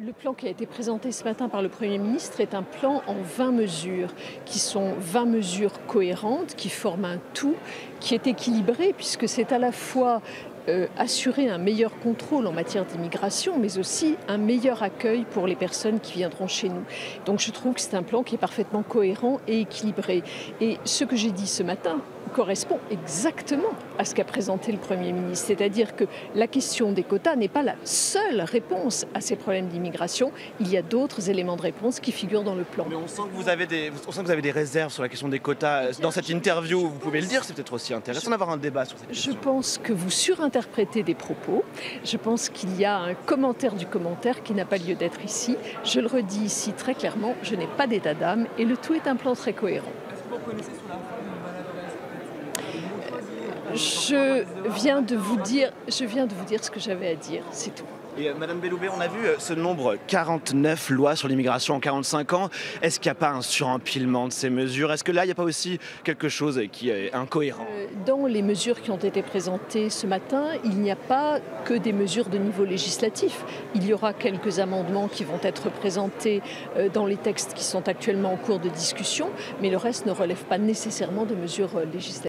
Le plan qui a été présenté ce matin par le Premier ministre est un plan en 20 mesures, qui sont 20 mesures cohérentes, qui forment un tout, qui est équilibré, puisque c'est à la fois assurer un meilleur contrôle en matière d'immigration, mais aussi un meilleur accueil pour les personnes qui viendront chez nous. Donc je trouve que c'est un plan qui est parfaitement cohérent et équilibré. Et ce que j'ai dit ce matin correspond exactement à ce qu'a présenté le Premier ministre. C'est-à-dire que la question des quotas n'est pas la seule réponse à ces problèmes d'immigration. Il y a d'autres éléments de réponse qui figurent dans le plan. Mais on sent que vous avez des réserves sur la question des quotas. Dans cette interview, vous pouvez le dire, c'est peut-être aussi intéressant d'avoir un débat sur cette question. Je pense que vous surinterprétez des propos. Je pense qu'il y a un commentaire du commentaire qui n'a pas lieu d'être ici. Je le redis ici très clairement, je n'ai pas d'état d'âme et le tout est un plan très cohérent. Est-ce que vous reconnaissez sous la forme une maladresse? Je viens de vous dire ce que j'avais à dire, c'est tout. Et Madame Belloubet, on a vu ce nombre 49 lois sur l'immigration en 45 ans. Est-ce qu'il n'y a pas un surempilement de ces mesures? Est-ce que là, il n'y a pas aussi quelque chose qui est incohérent? Dans les mesures qui ont été présentées ce matin, il n'y a pas que des mesures de niveau législatif. Il y aura quelques amendements qui vont être présentés dans les textes qui sont actuellement en cours de discussion, mais le reste ne relève pas nécessairement de mesures législatives.